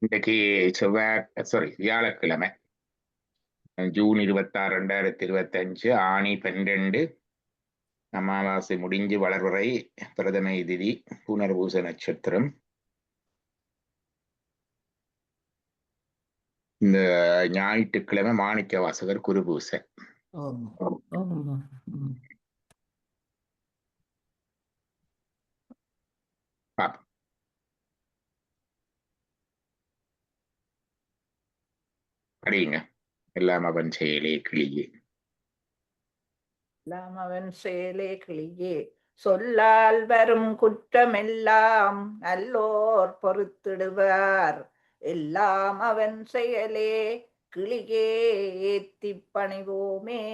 இன்றைக்கு வியாழக்கிழமை ஜூன் 26, 2025 ஆணி 12 அமாவாசை முடிஞ்சு வளர்வரை பிரதமை திதி புனர்பூச நட்சத்திரம். இந்த ஞாயிற்றுக்கிழமை மாணிக்க வாசகர் குருபூசை. படிங்க. எல்லாம் அவன் செயலே கிளியே, எல்லாம் அவன் செயலே கிளியே, சொல்லால் வரும் குற்றமெல்லாம் நல்லோர் பொறுத்திடுவார். எல்லாம் அவன் செயலே கிளியே ஏத்திப் பணிவோமே.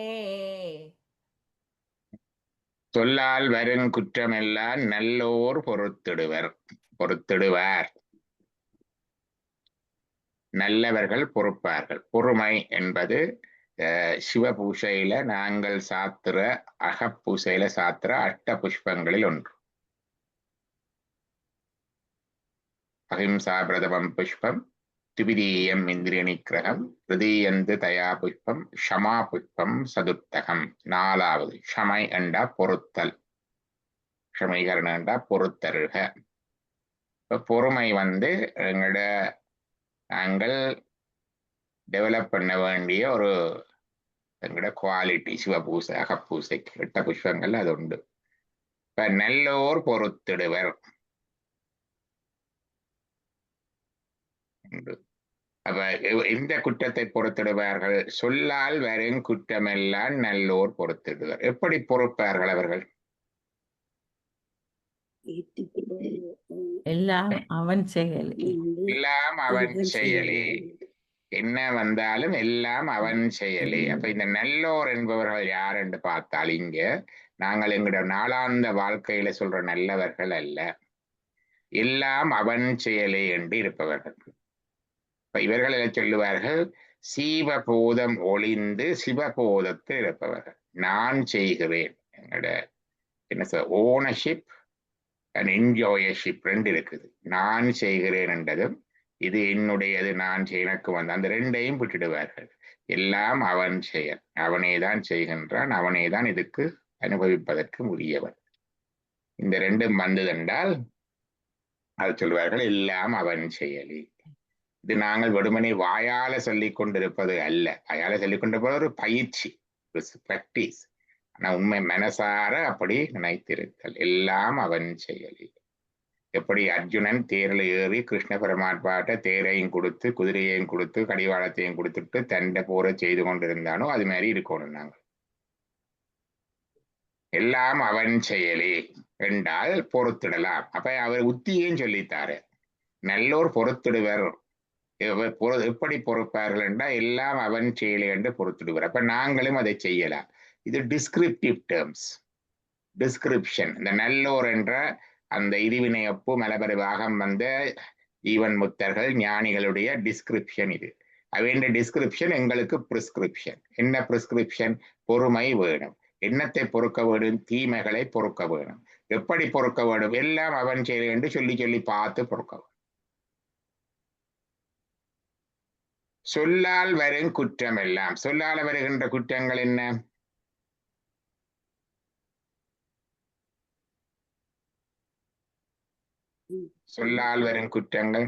சொல்லால் வரும் குற்றமெல்லாம் நல்லோர் பொறுத்திடுவார். நல்லவர்கள் பொறுப்பார்கள். பொறுமை என்பது சிவபூசையில நாங்கள் சாத்திர அகப்பூசையில சாத்திர அஷ்ட புஷ்பங்களில் ஒன்று. அஹிம்சா பிரதமம் புஷ்பம், திபிதீயம் இந்திரிய நிகிரகம், ஹிருதீயந்து தயா புஷ்பம், ஷமா புஷ்பம் சதுர்த்தகம். 4வது ஷமை என்றா பொறுத்தல், ஷமைகரண என்றா பொறுத்தருக. பொறுமை எங்களோட நாங்கள் டெவலப் பண்ண வேண்டிய ஒரு எங்களோட குவாலிட்டி. சிவபூசை அகப்பூசைக்கு 8 புஷ்பங்கள் அது உண்டு. இப்ப நல்லோர் பொறுத்திடுவர். அப்ப எந்த குற்றத்தை பொறுத்திடுவார்கள்? சொல்லால் வரும் குற்றமெல்லாம் நல்லோர் பொறுத்திடுவர். எப்படி பொறுப்பார்கள் அவர்கள்? எல்லாம் அவன் செயலே, எல்லாம் அவன் செயலே. என்ன வந்தாலும் எல்லாம் அவன் செயலே. அப்ப இந்த நல்லோர் என்பவர்கள் யார் என்று பார்த்தால், இங்க நாங்கள் எங்களுடைய நாளாந்த வாழ்க்கையில சொல்ற நல்லவர்கள் அல்ல, எல்லாம் அவன் செயலே என்று இருப்பவர்கள். இப்ப இவர்கள் சொல்லுவார்கள், சீவபோதம் ஒளிந்து சிவபோதத்தில் இருப்பவர்கள். நான் செய்கிறேன், எங்களோட என்ன சொல் ஓனர்ஷிப் அண்ட் என்ஜாயர்ஷிப் 2 இருக்குது. நான் செய்கிறேன் என்றதும் இது என்னுடையது, நான் எனக்கு வந்த அந்த 2ஐயும் விட்டுடுவார்கள். எல்லாம் அவன் செயல், அவனேதான் செய்கின்றான், அவனேதான் இதுக்கு அனுபவிப்பதற்கு உரியவன். இந்த 2ம் வந்ததென்றால் அது சொல்வார்கள் எல்லாம் அவன் செயலி. இது நாங்கள் வெறுமனே வாயால சொல்லிக் கொண்டிருப்பது அல்ல. வாயால சொல்லிக் கொண்டிருப்பது ஒரு பயிற்சி, பிராக்டிஸ். ஆனா உண்மை மனசார அப்படி நினைத்திருத்தல். எல்லாம் அவன் செயலி. எப்படி அர்ஜுனன் தேரில் ஏறி கிருஷ்ண பரமாத்மாட்ட தேரையும் கொடுத்து குதிரையையும் கொடுத்து கடிவாளத்தையும் கொடுத்துட்டு தண்டை போரை செய்து கொண்டிருந்தானோ அது மாதிரி இருக்கணும் நாங்கள். எல்லாம் அவன் செயலே என்றால் பொறுத்திடலாம். அப்ப அவர் உத்தியையும் சொல்லித்தாரு. நல்லோர் பொறுத்திடுவர். எப்படி பொறுப்பார்கள் என்றால் எல்லாம் அவன் செயலே என்று பொறுத்திடுவர். அப்ப நாங்களும் அதை செய்யலாம். இது டிஸ்கிரிப்டிவ் டேர்ம்ஸ், டிஸ்கிரிப்ஷன். இந்த நல்லோர் என்ற அந்த இருவினையப்பு மலபரிவாகம் வந்த ஈவன் முத்தர்கள் ஞானிகளுடைய டிஸ்கிரிப்ஷன் இது. அவருடைய டிஸ்கிரிப்ஷன் எங்களுக்கு பிரிஸ்கிரிப்ஷன். என்ன பிரிஸ்கிரிப்ஷன்? பொறுமை வேணும். எண்ணத்தை பொறுக்க வேண்டும், தீமைகளை பொறுக்க வேணும். எப்படி பொறுக்க வேண்டும்? எல்லாம் அவன் செயல் என்று சொல்லி சொல்லி பார்த்து பொறுக்க வேண்டும். சொல்லால் வரும் குற்றம் எல்லாம். சொல்லால் வருகின்ற குற்றங்கள் என்ன? சொல்லால் வரும் குற்றங்கள்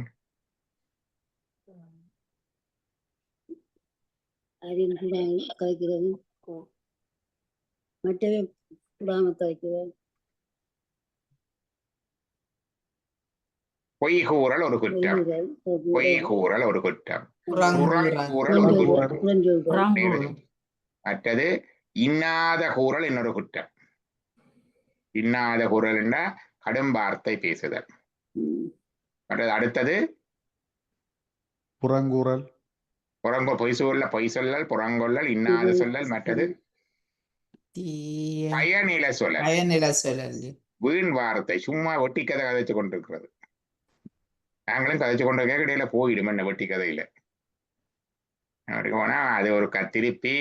பொய் கூறல் ஒரு குற்றம், பொய் கூறல் ஒரு குற்றம், புறங்கூறல் ஒரு குற்றம். மற்றது இன்னாத கூறல் இன்னொரு குற்றம். இன்னாத கூறல் என்ன? கடும் வார்த்தை பேசுதல். அடுத்தது புறங்கூறல், பொய் சொல்லல், புறங்கொள்ளல், இன்னாத சொல்லல். மற்றது பயனில சொல்லல், வீண் வார்த்தை, சும்மா வெட்டி கதை கதைச்சு கொண்டிருக்கிறது. நாங்களும் கதைச்சு கொண்டிருக்க இடையில போயிடும் என்ன வெட்டி கதையில. போனா அது ஒரு திருப்பி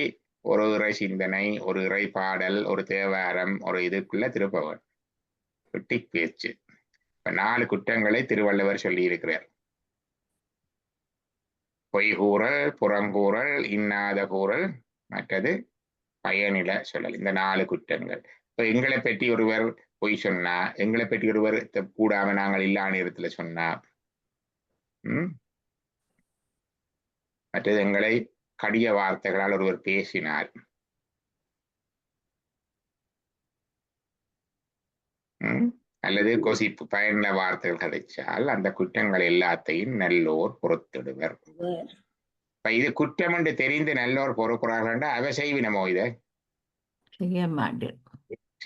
ஒரு இறை சிந்தனை, ஒரு இறை பாடல், ஒரு தேவாரம், ஒரு இதுக்குள்ள திருப்பவன் வெட்டி பேச்சு. இப்ப 4 குற்றங்களை திருவள்ளுவர் சொல்லி இருக்கிறார். பொய்கூறல், புறங்கூறல், இன்னாத கூறல், மற்றது பயனில சொல்லல். இந்த 4 குற்றங்கள். இப்ப எங்களை பற்றி ஒருவர் பொய் சொன்னா, எங்களை பற்றி ஒருவர் கூடாம நாங்கள் இல்லா நேரத்துல சொன்னா, மற்றது எங்களை கடிய வார்த்தைகளால் ஒருவர் பேசினார், அல்லது கொசிப்பு பயனுள்ள வார்த்தைகள் கதைச்சால் அந்த குற்றங்கள் எல்லாத்தையும் நல்லோர் பொறுத்திடுவர். இப்ப இது குற்றம் என்று தெரிந்து நல்லோர் பொறுக்கிறார்கள் அவ செய்வினமோ இதை செய்ய மாட்டேன்.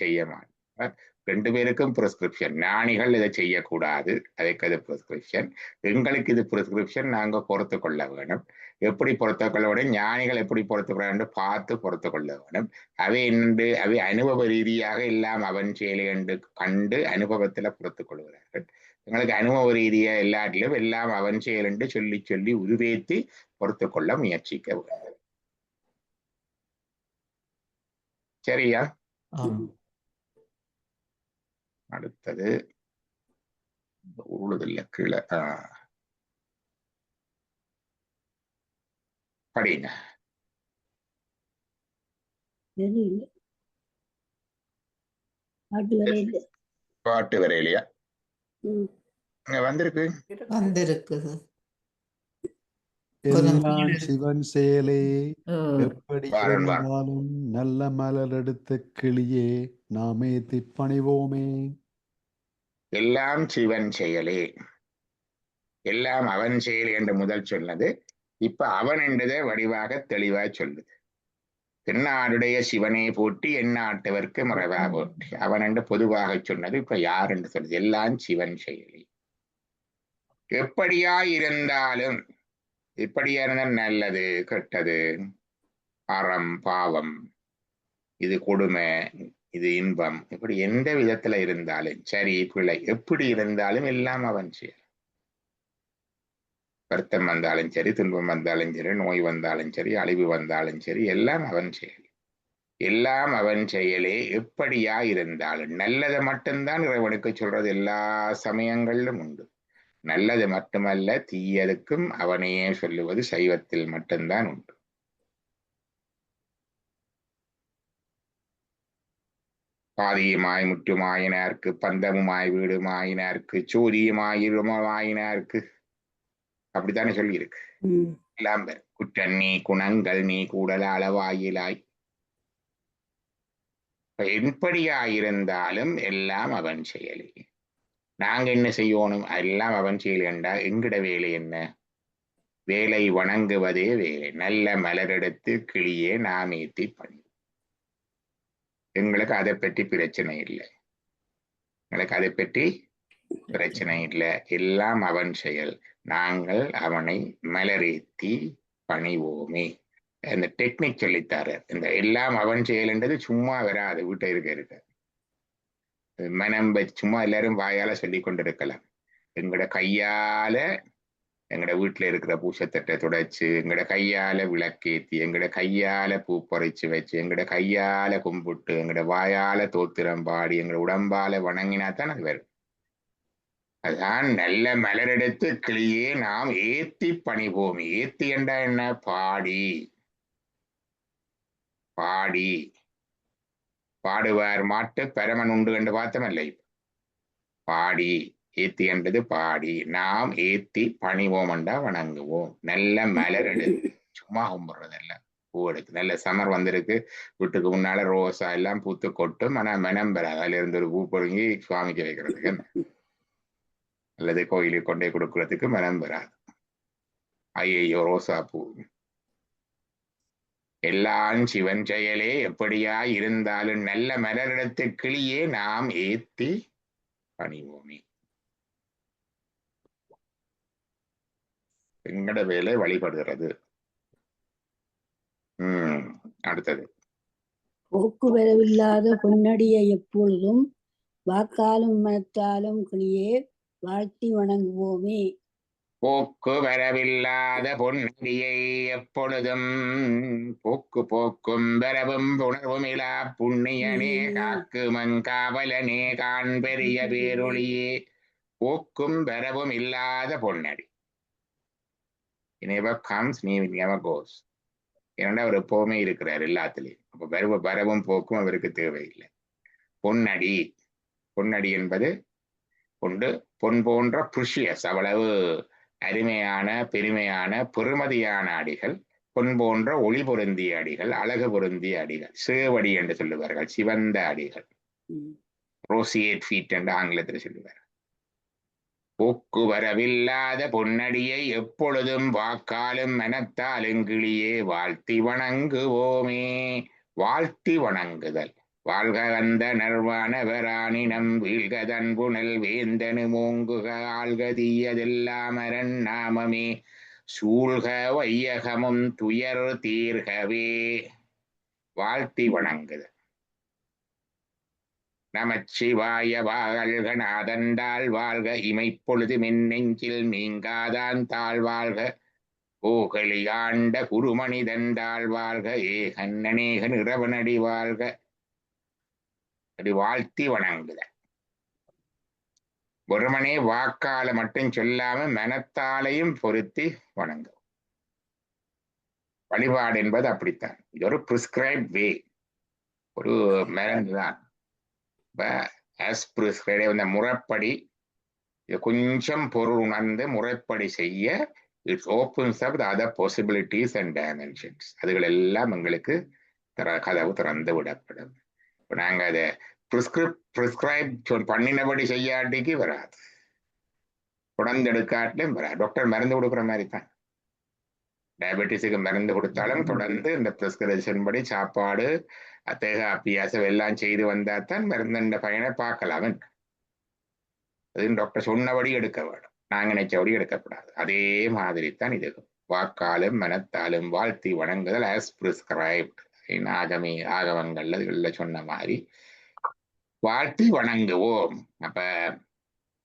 செய்ய மாட்டேன். 2 பேருக்கும் பிரிஸ்கிரிப்ஷன். ஞானிகள் இதை செய்யக்கூடாது, அதுக்கு அது பிரிஸ்கிரிப்ஷன். எங்களுக்கு இது பிரிஸ்கிரிப்ஷன், நாங்க பொறுத்து கொள்ள வேணும். எப்படி பொறுத்து கொள்ள வேணும், ஞானிகள் எப்படி பொறுத்து கொள்ள பார்த்து பொறுத்து கொள்ள வேணும். அவை அனுபவ ரீதியாக எல்லாம் அவன் செயலை என்று கண்டு அனுபவத்துல பொறுத்து கொள்கிறார்கள். எங்களுக்கு அனுபவ ரீதியா எல்லாத்திலும் எல்லாம் அவன் செயல் என்று சொல்லி சொல்லி உருவேற்றி பொறுத்து கொள்ள முயற்சிக்க வேண்டும். சரியா? அடுத்தது உருளுதில்ல கீழே படிங்க. பாட்டு வரையிலையா வந்திருக்கு? எல்லாம் சிவன் செயலே எப்படி இருந்தாலும் நல்ல மலர் எடுத்த கிளியே நாமே திப்பணிவோமே. எல்லாம் சிவன் செயலே, எல்லாம் அவன் செயல் என்று முதல் சொன்னது. இப்ப அவன் என்றதை வடிவாக தெளிவாக சொல்லுது. தென்னாடுடைய சிவனை போற்றி எந்நாட்டவர்க்கு மறைவா போற்றி. அவன் என்று பொதுவாக சொன்னது. இப்ப யார் என்று சொல்லுது? எல்லாம் சிவன் செயலே. எப்படியா இருந்தாலும், இப்படியா இருந்தால் நல்லது கெட்டது, அறம் பாவம், இது கொடுமை, இது இன்பம், இப்படி எந்த விதத்துல இருந்தாலும் சரி பிள்ளை, எப்படி இருந்தாலும் எல்லாம் அவன் செயல். வருத்தம் வந்தாலும் சரி, துன்பம் வந்தாலும் சரி, நோய் வந்தாலும் சரி, அழிவு வந்தாலும் சரி, எல்லாம் அவன் செயல். எல்லாம் அவன் செயலே. எப்படியா இருந்தாலும் நல்லதை மட்டும்தான் இறைவனுக்கு சொல்றது எல்லா சமயங்களிலும் உண்டு. நல்லது மட்டுமல்ல, தீயதுக்கும் அவனையே சொல்லுவது சைவத்தில் மட்டும்தான் உண்டு. பாதியுமாய் முற்றுமாயினார்க்கு, பந்தமுமாய் வீடுமாயினார்க்கு, சோதியுமாய் இருமாயினார்க்கு, அப்படித்தானே சொல்லியிருக்கு. எல்லாம் குற்றம் நீ குணங்கள் நீ கூடல அளவாயிலாய். எப்படியாயிருந்தாலும் எல்லாம் அவன் செயலே. நாங்க என்ன செய்யணும்? எல்லாம் அவன் செயல் என்றால் எங்கிட வேலை என்ன? வேலை வணங்குவதே வேலை. நல்ல மலரெடுத்து கிளியே நாம் ஏத்தி பண்ணி. எங்களுக்கு அதை பற்றி பிரச்சனை இல்லை. எங்களுக்கு அதை பற்றி பிரச்சனை இல்லை. எல்லாம் அவன் செயல். நாங்கள் அவனை மலரேத்தி பணிவோமே. இந்த டெக்னிக் சொல்லித்தாரு. இந்த எல்லாம் அவன் செயல்ன்றது சும்மா வராது. வீட்டை இருக்க மனம் சும்மா எல்லாரும் வாயால சொல்லி கொண்டிருக்கலாம். எங்களோட கையால எங்கட வீட்டுல இருக்கிற பூசத்தட்டை துடைச்சு, எங்கட கையால விளக்கேத்தி, எங்கட கையால பூ பறிச்சு வச்சு, எங்கட கையால கும்பிட்டு, எங்கட வாயால தோத்திரம் பாடி, எங்கட உடம்பால வணங்கினாத்தான் அது வரும். அதுதான் நல்ல மலரெடுத்து கிளியே நாம் ஏத்தி பணிவோம். ஏத்தி என்றா என்ன? பாடி பாடி. பாடுவார் மாட்டு பரமன் உண்டு என்று பார்த்தமில்லை. பாடி, ஏத்தி என்றது பாடி. நாம் ஏத்தி பணிவோம் என்றா வணங்குவோம். நல்ல மலர் எடுத்து, சும்மா கும்பிடுறதல்ல, பூ எடுத்து. நல்ல சமர் வந்திருக்கு, வீட்டுக்கு முன்னால ரோசா எல்லாம் பூத்து கொட்டும். ஆனா மனம் பெறாது. அதுல இருந்து ஒரு பூ பொழுங்கி சுவாமிக்கு வைக்கிறதுக்கு அல்லது கோயிலுக்கு கொண்டே கொடுக்கறதுக்கு மனம் பெறாது. ஐயோ ரோசா பூ. எல்லாம் சிவன் செயலே. எப்படியா இருந்தாலும் நல்ல மலரிடத்து கிளியே நாம் ஏத்தி பணிவோமே. எங்கட வேலை வழிபடுகிறது. அடுத்தது, போக்குவரவில்லாத பொன்னடியை எப்பொழுதும் வாக்காலும் மனத்தாலும் கிளியே வாழ்த்தி வணங்குவோமே. போக்கு வரவில்லாத பொன்னடியை எப்பொழுதும் போக்கு போக்கும் வரவும் உணர்வும் இலா புண்ணியனே காக்குமங் காவலனே கான் பெரிய பேரொழியே. போக்கும் வரவும் இல்லாத பொன்னடி. never comes, never goes. ஏன்னா அவர் எப்பவுமே இருக்கிறார் எல்லாத்துலேயும். அப்போ வரவும் போக்கும் அவருக்கு தேவையில்லை. பொன்னடி, பொன்னடி என்பது பொன் போன்ற புஷியஸ், அவ்வளவு அருமையான பெருமையான பெருமதியான அடிகள், பொன் போன்ற ஒளி பொருந்திய அடிகள், அழகு பொருந்திய அடிகள், சேவடி என்று சொல்லுவார்கள், சிவந்த அடிகள், ரோசியேட் ஃபீட் என்று ஆங்கிலத்தில் சொல்லுவார். போக்குவரவில்லாத பொன்னடியை எப்பொழுதும் வாக்காலும் மனத்தாலும் கிளியே வாழ்த்தி வணங்குவோமே. வாழ்த்தி வணங்குதல். வாழ்க வந்த நர்வானவராணினம் வீழ்கதன் புனல் வேந்தனு மூங்குக ஆழ்கதீயதெல்லாம் அரண் நாமமே சூழ்க வையகமும் துயர் தீர்கவே. வாழ்த்தி வணங்குதல். நமச்சிவாய வாழ்க நாதந்தாள் வாழ்க இமைப்பொழுது மென்னெஞ்சில் நீங்காதான் தாழ் வாழ்க கோகலி ஆண்ட குருமணிதந்தாள் வாழ்க ஏகன்னேகன் இரவனடி வாழ்க. அப்படி வாழ்த்தி வணங்குத. ஒருமனே வாக்கால மட்டும் சொல்லாம மனத்தாலையும் பொருத்தி வணங்கும். வழிபாடு என்பது அப்படித்தான். இது ஒரு பிரிஸ்கிரைப் வே, ஒரு மருந்துதான். இந்த முறைப்படி கொஞ்சம் பொருள் உணர்ந்து முறைப்படி செய்ய it's opens up the other possibilities and dimensions. அதுகள் எல்லாம் எங்களுக்கு கதவு திறந்து விடப்படும். இப்போ நாங்கள் அதை ப்ரிஸ்கிரைப் பண்ணினபடி செய்யாட்டிக்கு வராது, தொடர்ந்து எடுக்காட்டிலும் வராது. டாக்டர் மருந்து கொடுக்குற மாதிரி தான். டயபெட்டிஸுக்கு மருந்து கொடுத்தாலும் தொடர்ந்து இந்த ப்ரிஸ்கிரிப்ஷன் படி சாப்பாடு அத்தேக அபியாசம் எல்லாம் செய்து வந்தால் தான் மருந்த பயனை பார்க்கலாம். அது டாக்டர் சொன்னபடி எடுக்க வேண்டும், நாங்கள் நினைச்சபடி எடுக்கப்படாது. அதே மாதிரி தான் இது. வாக்காலும் மனத்தாலும் வாழ்த்தி வணங்குதல் ஆஸ் பிரிஸ்கிரைப்ட். ஆகவங்கள்ல இதுல சொன்ன மாதிரி வாழ்த்தி வணங்குவோம். அப்ப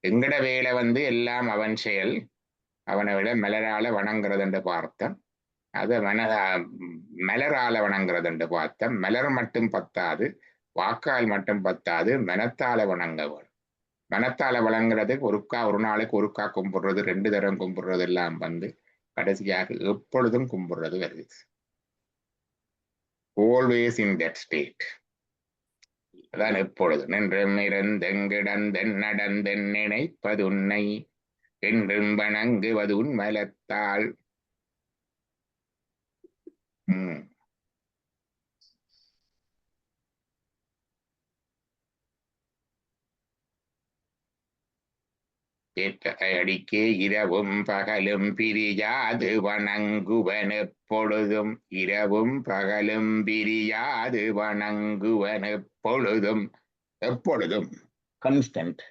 எங்கட வேலை எல்லாம் அவன் செயல், அவனை விட மலரால வணங்குறது என்று பார்த்தோம். அது மலரால வணங்குறது என்று பார்த்தோம். மலர் மட்டும் பத்தாது, வாக்கால் மட்டும் பத்தாது, மனத்தால வணங்க வேணும். மனத்தால வணங்குறதுக்கு ஒரு நாளைக்கு ஒருக்கா கும்பிடுறது, 2 தரம் கும்பிடுறது எல்லாம் கடைசியாக எப்பொழுதும் கும்பிடுறது வருது. Always in that state. அதான் எப்பொழுதும். நின்றும் இருந்தெங்கிடந்தென் நடந்தென் நினைப்பது உன்னை என்றும் வணங்குவது உன் மலத்தால். அடிக்கே இரவும் பகலும் பிரியாது வணங்குவன் எப்பொழுதும். இரவும் பகலும் பிரியாது வணங்குவன் எப்பொழுதும். எப்பொழுதும் கன்ஸ்டன்ட்.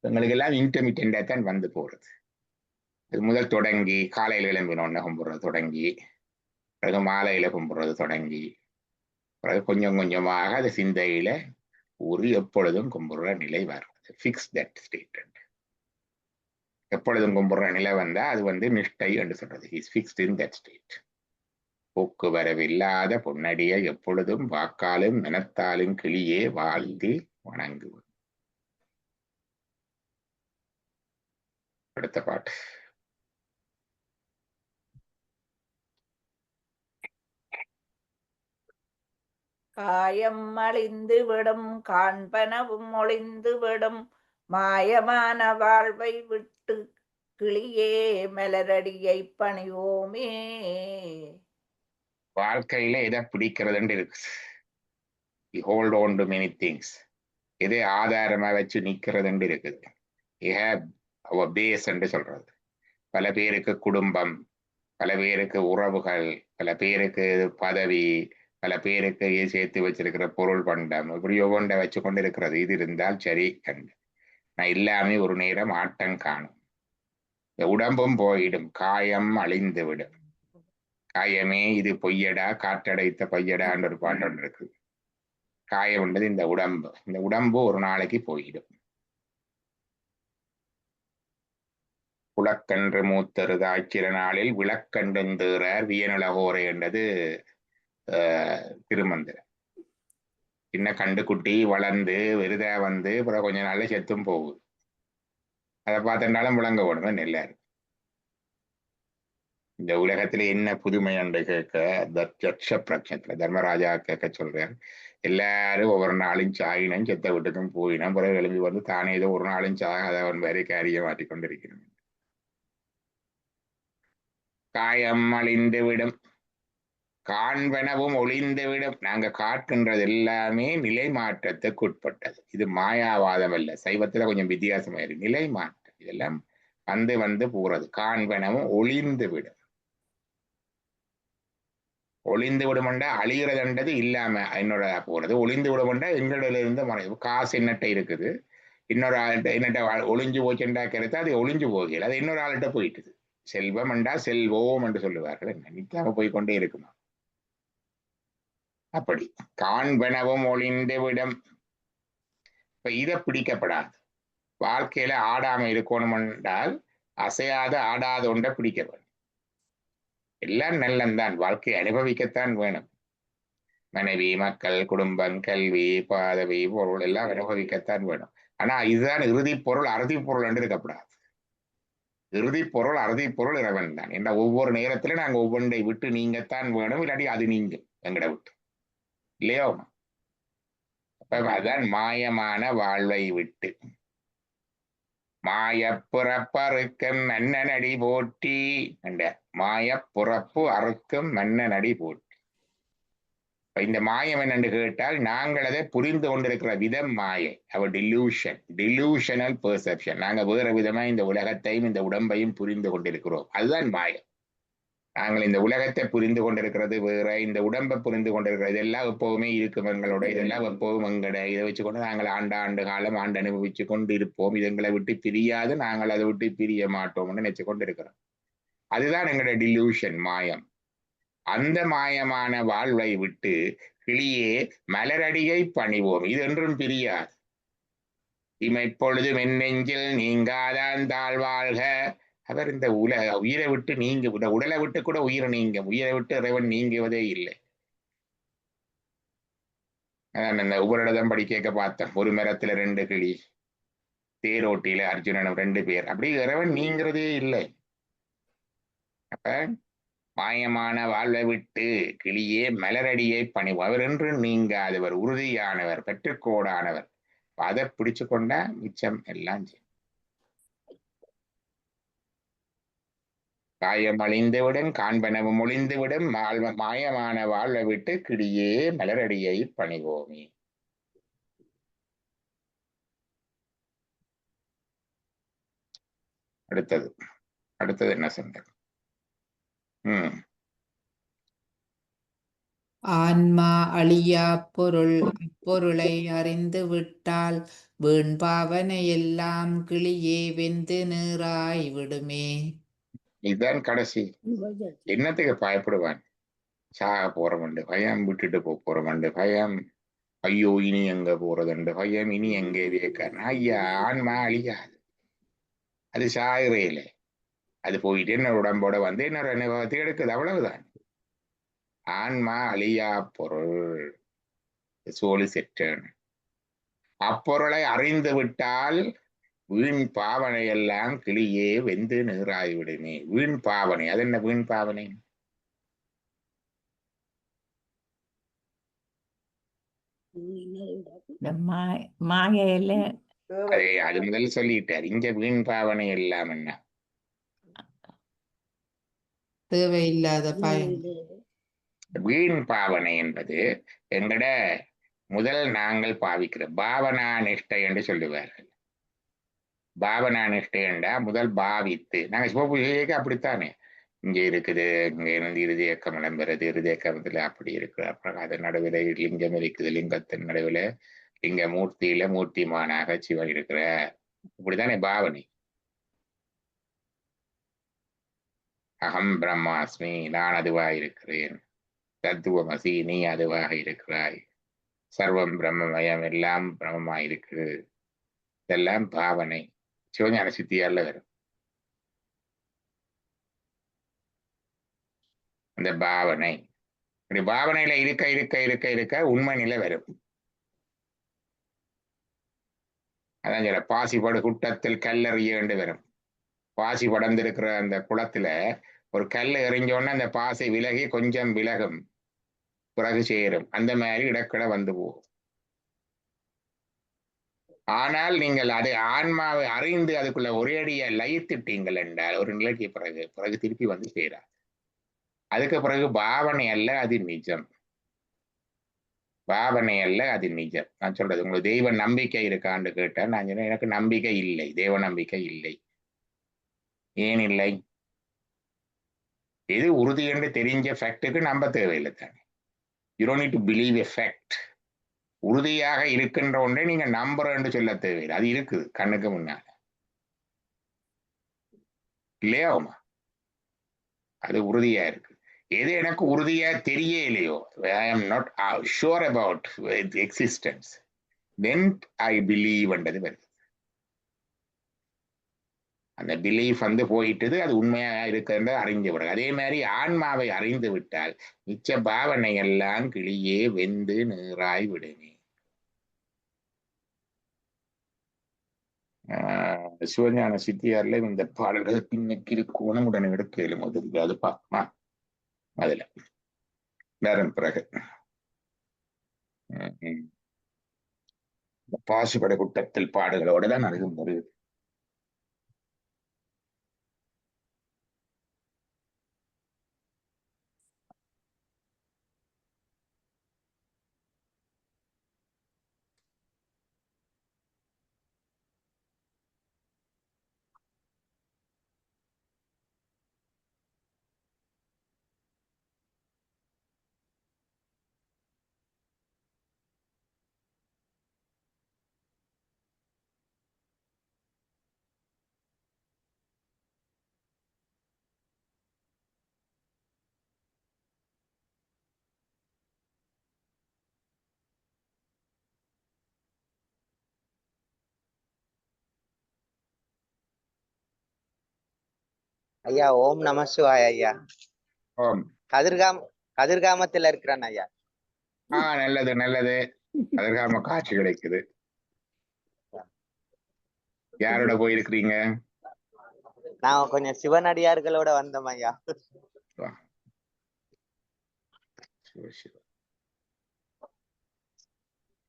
எங்களுக்கு எல்லாம் இன்டர்மீடியண்டா தான் வந்து போறது. அது முதல் தொடங்கி காலையில் எழும்பினோன்னு கும்பிடுறது தொடங்கி, பிறகு மாலையில கும்பிடுறது தொடங்கி, பிறகு கொஞ்சம் கொஞ்சமாக அது சிந்தையில ஒரு எப்பொழுதும் கும்பிடுற நிலை வரும். Fix that state. எப்பொழுதும் கும்பிடுற நிலை வந்தா அது நிஷ்டை என்று சொல்றது. Is fixed in that state. போக்குவரவில்லாத பொன்னடியை எப்பொழுதும் வாக்காலும் மனத்தாலும் கிளியே வாழ்த்தி வணங்குவது. அடுத்த பாட்டு. காயம் அழிந்து விடும் காண்பனவும் ஒளிந்து விடும் மாயமான வாழ்வை விட்டு கிளியே மலரடியை பணிவோமே. வாழ்க்கையில எதை பிடிக்கிறதுன்னு இருக்கு. You hold on to many things. எதை ஆதாரமா வச்சு நிக்கிறதுன்னு இருக்குது. You have our base என்று சொல்றது. பல பேருக்கு குடும்பம், பல பேருக்கு உறவுகள், பல பேருக்கு பதவி, பல பேருக்கு சேர்த்து வச்சிருக்கிற பொருள் பண்டம், இப்படி ஒவ்வொன்றை வச்சு கொண்டு இருக்கிறது. இது இருந்தால் சரி கண்டு நான் இல்லாம ஒரு நேரம் ஆட்டம் காணும். இந்த உடம்பும் போயிடும், காயம் அழிந்து விடும். காயமே இது பொய்யடா காற்றடைத்த பொய்யடான்னு ஒரு பாட்டு ஒன்று இருக்கு. காயம் என்பது இந்த உடம்பு. இந்த உடம்பு ஒரு நாளைக்கு போயிடும். குளக்கன்று மூத்தருதாய்ச்சிற நாளில் விளக்கண்டுந்தேறார் வியனுலகோரை என்றது திருமந்திரம். சின்ன கண்டு குட்டி வளர்ந்து விருதா அப்புறம் கொஞ்ச நாள்ல செத்தும் போகுது. அதை பார்த்தனாலும் விளங்க வேணுமே எல்லாரும். இந்த உலகத்துல என்ன புதுமை என்று கேட்க தட்ச பிரச்சனத்துல தர்மராஜா கேட்க சொல்றார். எல்லாரும் ஒவ்வொரு நாளும் சாயினும் செத்த வீட்டுக்கும் போயினும் பிறகு எழுப்பி வந்து தானே ஏதோ ஒரு நாளும் சாகாதவன் வேறு காரியம் மாற்றிக் கொண்டிருக்கிறோம். காயம் அழிந்து விடும் காண்பனவும் ஒளிந்துவிடும். நாங்க காட்டுன்றது எல்லாமே நிலை மாற்றத்துக்கு உட்பட்டது. இது மாயாவாதம் அல்ல. சைவத்துல கொஞ்சம் வித்தியாசமா இருக்கு. நிலை மாற்றம் இதெல்லாம் வந்து வந்து போறது. காண்பனவும் ஒளிந்து விடும். ஒளிந்து விடுமெண்டா அழிகிறதுன்றது இல்லாம என்னோட போறது. ஒளிந்து விடுமெண்டா எங்களிடம் இருந்து மறைவு. காசு என்னட்ட இருக்குது, இன்னொரு ஆள்கிட்ட என்னட்ட ஒளிஞ்சு போச்சுண்டா கருத்து அது ஒளிஞ்சு போகல, அது இன்னொரு ஆள்கிட்ட போயிட்டுது. செல்வம் என்றா செல்வோம் என்று சொல்லுவார்கள். நினைக்காம போய்கொண்டே இருக்குமா. அப்படி காண்பனவும் ஒளிந்து விடும். இப்ப இதை பிடிக்கப்படாது. வாழ்க்கையில ஆடாம இருக்கணும் என்றால் அசையாத ஆடாத ஒன்றை பிடிக்க வேணும். எல்லாம் நல்லந்தான். வாழ்க்கையை அனுபவிக்கத்தான் வேணும். மனைவி, மக்கள், குடும்பம், கல்வி, பதவி, பொருள் எல்லாம் அனுபவிக்கத்தான் வேணும். ஆனா இதுதான் இறுதி பொருள், அறுதி பொருள் என்று இருக்கப்படாது. இறுதி பொருள், அறுதி பொருள் இறைவன் தான். என்ற ஒவ்வொரு நேரத்திலும் நாங்க ஒவ்வொன்றை விட்டு நீங்கத்தான் வேணும், இல்லாட்டி அது நீங்க எங்கட விட்டு இல்லையோ. அப்ப அதான் மாயமான வாழ்வை விட்டு மாயப்புறப்பு அறுக்கும் மன்னனடி போற்றி என்ற மாயப்புறப்பு அறுக்கும் மன்னனடி போற்றி. இந்த மாயம் என்னென்று கேட்டால் நாங்கள் அதை புரிந்து கொண்டிருக்கிற விதம் மாயை. அவர் டிலூஷனல் பெர்செப்ஷன். நாங்கள் வேறு விதமா இந்த உலகத்தையும் இந்த உடம்பையும் புரிந்து கொண்டிருக்கிறோம். அதுதான் மாயம். நாங்கள் இந்த உலகத்தை புரிந்து கொண்டிருக்கிறது வேற, இந்த உடம்பை புரிந்து கொண்டிருக்கிறது இதெல்லாம் எப்போவுமே இருக்கும் எங்களோட, இதெல்லாம் எப்போவும் எங்கட இதை வச்சுக்கொண்டு நாங்கள் ஆண்டு காலம் ஆண்டு அனுபவிச்சு கொண்டு இருப்போம். இது எங்களை விட்டு பிரியாது, நாங்கள் அதை விட்டு பிரிய மாட்டோம்னு நினைச்சு கொண்டு இருக்கிறோம். அதுதான் எங்களோட டிலூஷன், மாயம். அந்த மாயமான வாழ்வை விட்டு கிளியே மலரடியை பணிவோம். இது என்றும் பிரியாது. இமைப்பொழுதும் என் நெஞ்சில் நீங்காதான் தாழ்வாழ்க. அவர் இந்த உயிரை விட்டு நீங்க உடலை விட்டு கூட உயிரை விட்டு இறைவன் நீங்குவதே இல்லை. இந்த உபரிடம் படி கேட்க பார்த்தேன். ஒரு மரத்துல 2 கிளி, தேரோட்டியில அர்ஜுனனும் 2 பேர். அப்படி இறைவன் நீங்கிறதே இல்லை. அப்ப மாயமான வாழ்வை விட்டு கிளியே மலரடியை பணிவோம். அவர் என்று நீங்காதவர், உறுதியானவர், பெற்றுக்கோடானவர். அதை பிடிச்சு கொண்டா மிச்சம் எல்லாம் காயம் அழிந்துவிடும் காண்பனவும் ஒளிந்துவிடும் மாயமான வாழ்வை விட்டு கிளியே மலரடியை பணிவோமே. அடுத்தது என்ன சொன்னார்? ஆன்மா அழியா பொருள், அப்பொருளை அறிந்து விட்டால் வீண் பாவனை எல்லாம் கிளியே வெந்து நீராய் விடுமே. இதுதான் கடைசி. என்னத்துக்கு பயப்படுவான்? சாக போறவண்டு பயம், விட்டுட்டு போறவண்டு பயம், ஐயோ இனி எங்க போறதுண்டு பயம், இனி எங்கே வேக்கான். ஐயா, ஆன்மா அழியாது. அது சாகுறையில அது போயிட்டு என்ன உடம்போட வந்து இன்னொரு அனுபவத்தை எடுக்குது, அவ்வளவுதான். ஆன்மா அழியா பொருள், சோழி செற்றன். அப்பொருளை அறிந்து விட்டால் வீண் பாவனை எல்லாம் கிளியே வெந்து நீராய்விடுமே. வீண் பாவனை, அது என்ன வீண் பாவனை? மாயையில அது முதல் சொல்லிட்டார். இங்க வீண் பாவனை எல்லாம் என்ன? தேவையில்லாத பயன். வீண் பாவனை என்பது எங்கட முதல் நாங்கள் பாவிக்கிற பாவனா நிஷ்டை என்று சொல்லுவார்கள். பாவனா நிஷ்டை என்றா முதல் பாவித்து, நாங்க சிவபூஜைக்கு அப்படித்தானே, இங்க இருக்குது, இங்க இருந்து இறுதி இயக்கம் விளம்புறது, இறுதி இயக்கத்துல அப்படி இருக்கு, அப்புறம் அது நடுவில் லிங்கம் இருக்குது, லிங்கத்தின் நடுவில் லிங்க மூர்த்தியில மூர்த்திமானாக சிவன் இருக்கிற, இப்படித்தானே பாவனை. அகம் பிரம்மாஸ்மி, நான் அதுவாக இருக்கிறேன், தத்துவமசி, நீ அதுவாக இருக்கிறாய், சர்வம் பிரம்மமயம், எல்லாம் பிரம்மமாய் இருக்கு, இதெல்லாம் பாவனை. சிவஞான சித்தியால வரும் அந்த பாவனை. இப்படி பாவனையில இருக்க இருக்க இருக்க இருக்க உண்மை நிலை வரும். அதான் சொல்ல பாசிப்படு குட்டத்தில் கல்லறிய வேண்டு வரும். பாசி படர்ந்திருக்கிற அந்த குளத்துல ஒரு கல் எறிஞ்சோன்னா அந்த பாசை விலகி கொஞ்சம் விலகும், பிறகு சேரும். அந்த மாதிரி இடக்கட வந்து போகும். ஆனால் நீங்கள் அதை ஆன்மாவை அறிந்து அதுக்குள்ள ஒரே அடியை லயித்துட்டீங்கள் என்றால் ஒரு நிலைக்கு பிறகு பிறகு திருப்பி வந்து சேராது. அதுக்கு பிறகு பாவனை அல்ல, அது நிஜம். பாவனை அல்ல, அது நிஜம். நான் சொல்றது, உங்களுக்கு தெய்வ நம்பிக்கை இருக்கான்னு கேட்டேன். நான் சொன்னேன், எனக்கு நம்பிக்கை இல்லை, தெய்வ நம்பிக்கை இல்லை. ஏன் இல்லை? எது உறுதி என்று தெரிஞ்ச ஃபேக்டுக்கு நம்ப தேவையில்லை தானே. You don't need to believe a fact. உறுதியாக இருக்கின்ற ஒன்றை நீங்க நம்புறேன்னு சொல்ல தேவையில்லை, அது இருக்குது கண்ணுக்கு முன்னால, இல்லையாவுமா? அது உறுதியா இருக்கு. எது எனக்கு உறுதியா தெரியலையோ, I am not sure about its existence, then I believe என்றது வருது. அந்த பிலீஃப் வந்து போயிட்டது, அது உண்மையா இருக்கிறத அறிந்து விடுறது. அதே மாதிரி ஆன்மாவை அறிந்து விட்டால் மிச்ச பாவனை எல்லாம் கிளியே வெந்து நீராய் விடுமே. சிவஞான சித்தியார்ல இந்த பாடல்கள் பின்னுக்கு இருக்கணும், உடனே எடுக்கலும் அது பார்க்குமா அதுல நேரம் பிறகு பாசுபட குட்டத்தில் பாடுகளோட தான் அருகும் வருது. ஐயா ஓம் நம சிவாய ஐயா. ஓம். கதிர்காமத்துல இருக்கிறேன் ஐயா. நல்லது நல்லது. கதிர்காம காட்சி கிடைக்குது. யாரோட போயிருக்கிறீங்க? நான் கொஞ்சம் சிவனடியார்களோட வந்தோம் ஐயா.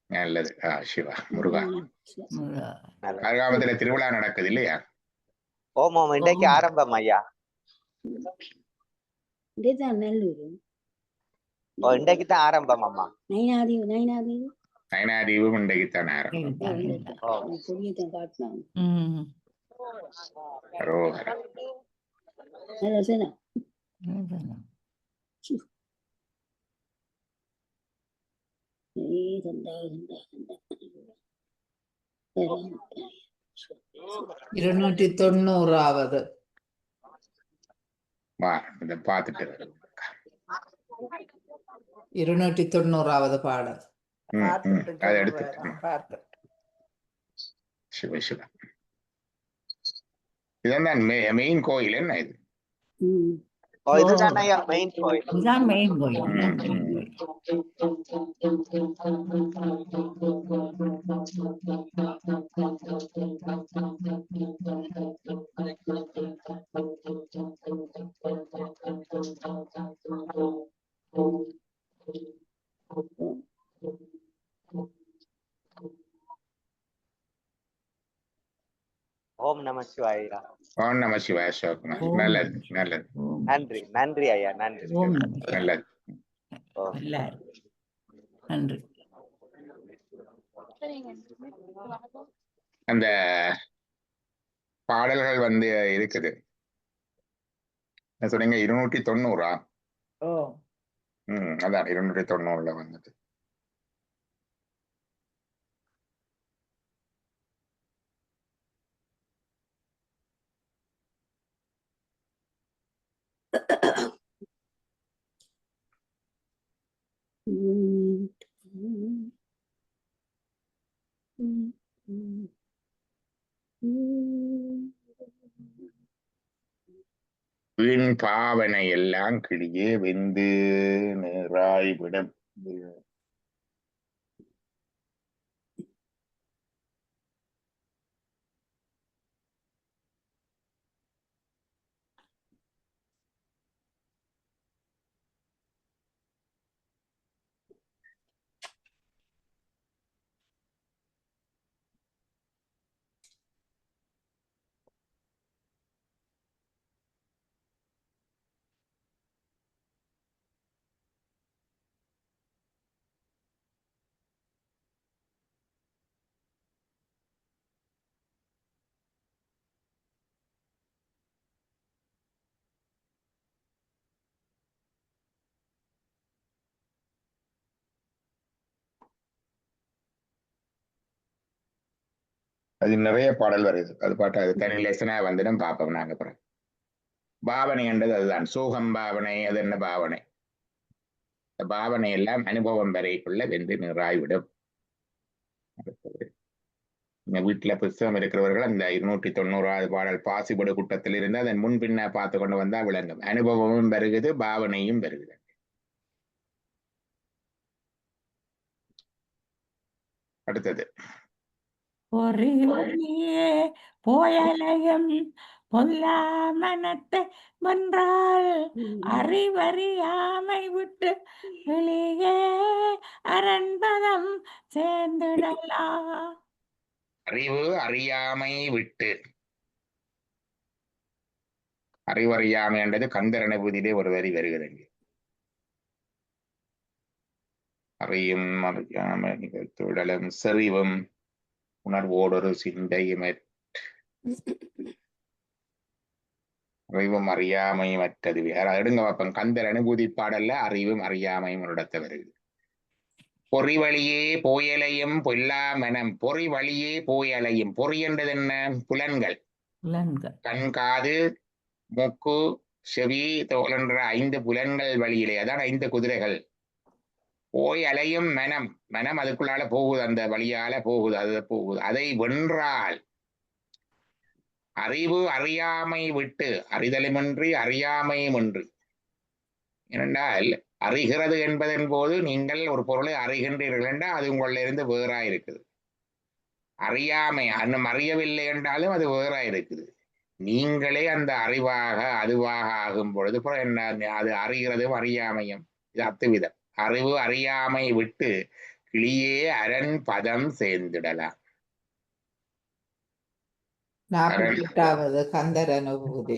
நல்லது. சிவா முருகா. கதிர்காமத்துல திருவிழா நடக்குது இல்லையா? ஓம் ஓம், இன்றைக்கு ஆரம்பம் ஐயா. இன்றைக்கு தான் ஆரம்பம் அம்மா. நயனாதீவும் இன்றைக்கு தான் ஆரம்பம். இருநூற்றி 90வது பார்த்துட்டு 290வது பாடல். அதை எடுத்து சிவ சிவ. இதுதான் மெயின் கோயில். என்ன இது? இதுதான் ஐயா மெயின் கோயில். இதுதான் மெயின் கோயில். ஓம் நம சிவாயா. ஓம் நம சிவாய. சிவகுமார், நல்லது நல்லது. நன்றி நன்றி ஐயா, நன்றி. நல்லது. நன்றி. அந்த பாடல்கள் வந்து இருக்குது. சொன்னீங்க 290. அதான் 290 வந்தது. வீண் பாவனை எல்லாம் கிளியே வெந்து நீராய் விடும். அது நிறைய பாடல் வருது. அது பாட்டு அது தனி லெசனா வந்துடும் பார்ப்போம் நாங்க. அப்புறம் பாவனை என்றது அதுதான். சோகம் பாவனை, அது என்ன பாவனை? இந்த பாவனை எல்லாம் அனுபவம் வரைக்குள்ள வெந்து நிறாய்விடும். இந்த வீட்டுல புஸ்தகம் இருக்கிறவர்கள் அந்த 290வது பாடல் பாசிபடு கூட்டத்தில் இருந்து அதன் முன்பின்ன பார்த்து கொண்டு வந்தா விளங்கும். அனுபவமும் பெருகுது, பாவனையும் பெருகுது. அடுத்தது பொறியே போயலையும் பொல்லா மனத்தை வென்றால் அறிவறியாமை விட்டு வெளியே அரண்பதம் சேர்ந்திடலாம். அறிவு அறியாமை விட்டு. அறிவறியாமை என்றது கந்தர் அனுபூதியிலே ஒரு வரி வருகிறது. அறியும் அறியாமை நிகழ்த்துடலும் செறிவும் உணர்வோடொரு சிந்தையும் அறிவும் அறியாமையும் அற்றது. வேற எடுங்க பார்ப்போம். கந்தர் அனுபூதி பாடல்ல அறிவும் அறியாமையும் நடத்த வருகிறது. பொறி வழியே போயலையும் பொல்லா மனம். பொறி வழியே போயலையும். பொறி என்றது என்ன? புலன்கள். கண், காது, மூக்கு, செவி, தோல் என்ற 5 புலன்கள் வழியிலே, அதான் 5 குதிரைகள். போய் அலையும் மனம். மனம் அதுக்குள்ளால போகுது, அந்த வழியால போகுது, அது போகுது. அதை வென்றால் அறிவு அறியாமை விட்டு. அறிதலுமின்றி அறியாமையும் ஒன்று. ஏனென்றால் அறிகிறது என்பதன் போது நீங்கள் ஒரு பொருளை அறிகின்றீர்கள் என்றால் அது உங்களிலிருந்து வேறாய் இருக்குது. அறியாமை இன்னும் அறியவில்லை என்றாலும் அது வேறாய் இருக்குது. நீங்களே அந்த அறிவாக அதுவாக ஆகும் பொழுது என்ன? அது அறிகிறதும் அறியாமையும். இது அத்துவிதம். அறிவு அறியாமை விட்டு கிளியே அரண் பதம் சேர்ந்திடலாம். 48வது கந்தர் அனுபூதி.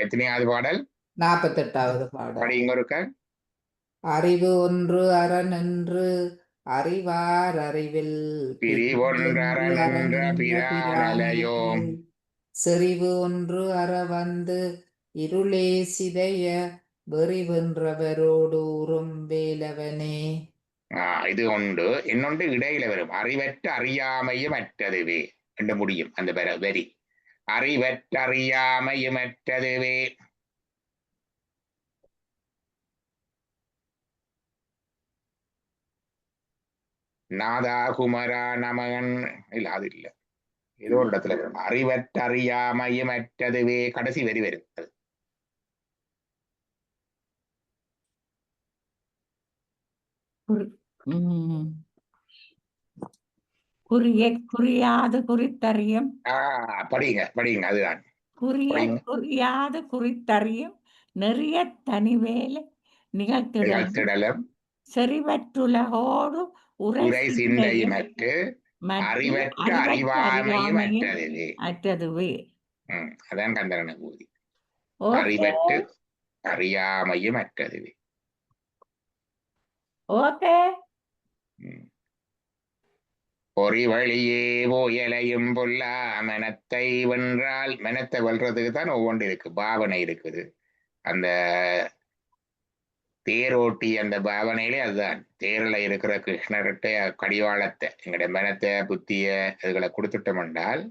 எத்தனையாவது பாடல்? 48வது பாடல். படிங்க ஒருக்க. அறிவு ஒன்று அரண் என்று அறிவார் அறிவில் பிரிவொன்றரணென்ற பிரானலையோம். செறிவு ஒன்று அற வந்து இருளே சிதைய வெறிவென்றவரோடு உறும் வேலவனே. இது ஒன்று. இன்னொன்று இடையில வரும். அறிவற்ற அறியாமையும் அற்றதுவே என்று முடியும் அந்த வரி. அறிவற்ற அறியாமையும் அற்றதுவே. நாதா குமரா நமகன் இல்ல, அது இல்ல, ஏதோ ஒரு இடத்துல வரும். அறிவற்ற அறியாமையும் அற்றதுவே. கடைசி வரி வரும். குறியாது குறித்தறியும். படிங்க படிங்க. அதுதான் குறியாது குறித்தறியும் நெறிய தனிவேலை நிகழ்த்திடலும் செறிவற்றுலகோடு உரை சிந்தையுமற்று அறிவற்ற அறிவாமையும் அற்றதுவே. அதான் கந்தர் அனுபூதி. அறிவற்று அறியாமையும் அற்றதுவே. ஓகே. பொறி வழியே போயலையும் பொல்லா மனத்தை வென்றால். மனத்தை வெல்றதுக்கு தான் ஒவ்வொன்று இருக்கு, பாவனை இருக்குது. அந்த தேரோட்டி அந்த பாவனையிலே அதுதான். தேரில் இருக்கிற கிருஷ்ணர்கிட்ட கடிவாளத்தை, எங்களுடைய மனத்தை புத்திய அதுகளை கொடுத்துட்டோம் என்றால்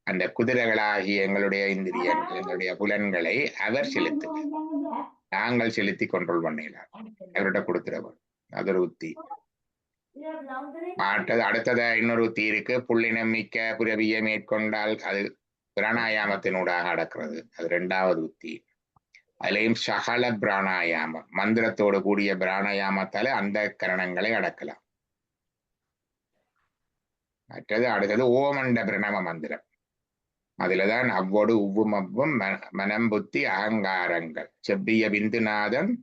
அந்த குதிரைகளாகிய எங்களுடைய இந்திரியங்கள் எங்களுடைய புலன்களை அவர் செலுத்து, நாங்கள் செலுத்தி கண்ட்ரோல் பண்ணிடலாம். அவர்கிட்ட கொடுத்துருவோம். அது ஒரு உத்தி. அடுத்தத இன்னொரு உத்தி இருக்கு. புள்ளினம் மிக்க புரவியை மேற்கொண்டால் அது பிராணாயாமத்தினூடாக அடக்கிறது. அது 2வது உத்தி. அதுலயும் சகல பிராணாயாமம், மந்திரத்தோடு கூடிய பிராணாயாமத்தால அந்த கரணங்களை அடக்கலாம். அடுத்தது ஓமண்ட பிரணவ மந்திரம். அதுலதான் அவ்வோடு உவ்வும் அவ்வும் மனம் புத்தி அகங்காரங்கள் செவ்விய பிந்துநாதம்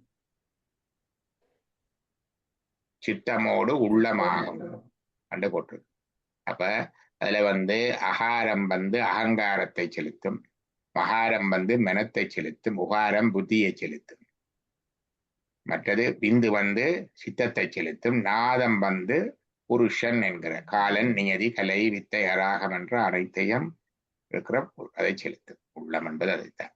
சித்தமோடு உள்ளமாகும் கண்டு போட்டு. அப்ப அதுல அகாரம் அகங்காரத்தை செலுத்தும், மகாரம் மனத்தை செலுத்தும், உகாரம் புத்தியை செலுத்தும். மற்றது பிந்து சித்தத்தை செலுத்தும், நாதம் புருஷன் என்கிற காலன் நியதி கலை வித்தை அராகம் என்ற அனைத்தையும் இருக்கிற அதை செலுத்தும். உள்ளம் என்பது அதைத்தான்.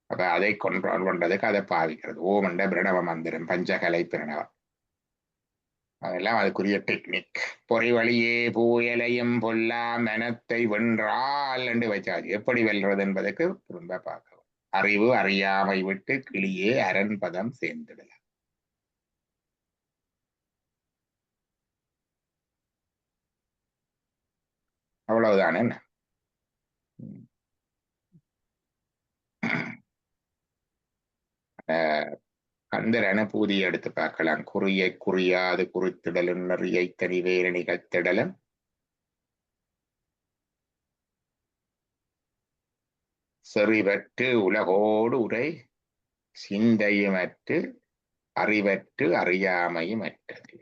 அப்ப அதை கொண்டதுக்கு அதை பாவிக்கிறது. ஓம் என்ற பிரணவ மந்திரம், பஞ்சகலை பிரணவம். அதெல்லாம் அதுக்குரிய டெக்னிக். பொறி வழியே பூயலையும் பொல்லா மனத்தை வென்றால் என்று வச்சாச்சு. எப்படி வெல்றது என்பதற்கு திரும்ப பார்க்கவும். அறிவு அறியாமை விட்டு கிளியே அரண்பதம் சேர்ந்துடலாம். அவ்வளவுதான். என்ன கந்தர் அனுபூதியை எடுத்து பார்க்கலாம். குறியை குறியாது குறித்திடலும் நெறியை தனிவேறு நிகழ்த்திடலும் செறிவற்று உலகோடு உரை சிந்தையுமற்று அறிவற்று அறியாமையும் அற்றது.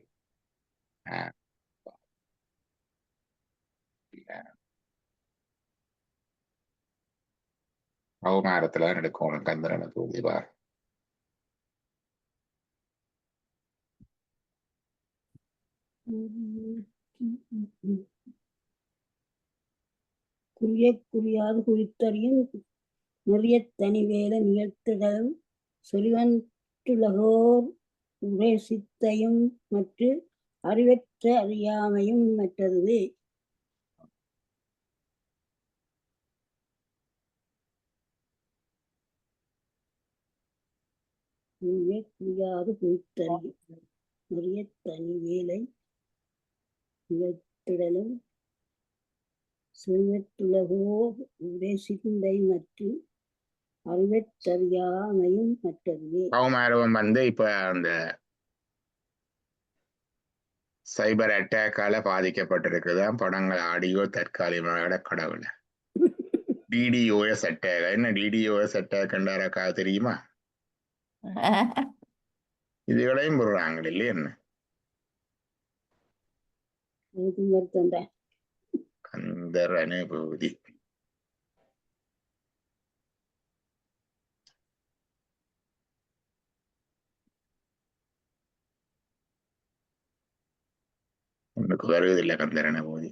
அவமானத்துலதான் எடுக்கணும் கந்தர் அனுபூதி. பார் குறியாது குறித்தறியும் நிறைய தனிவேலை நிகழ்த்திடலும் சொலிவன்றுலகோர் உரை சித்தையும் மற்ற அறிவற்ற அறியாமையும் மற்றது. குறியாது குறித்தறியும் நிறைய தனிவேலை நிகழ்த்திடலும் செல்வத்துலகோர் உரை சிந்தை மற்றும் அறிவற்றறியாமையும் மற்றது. கௌமாரவம் இப்ப அந்த சைபர் அட்டாக்கால பாதிக்கப்பட்டிருக்குதான். படங்கள் ஆடியோ தற்காலிகமாக கடவுள டிடிஓஎஸ் அட்டாக். என்ன டிடிஓஎஸ் அட்டாக் என்றாரக்கா தெரியுமா? இதுகளையும் போடுறாங்க இல்லையா? என்ன கந்தர் அனுபூதி. உனக்கு வருவதில்லை கந்தர் அனுபூதி.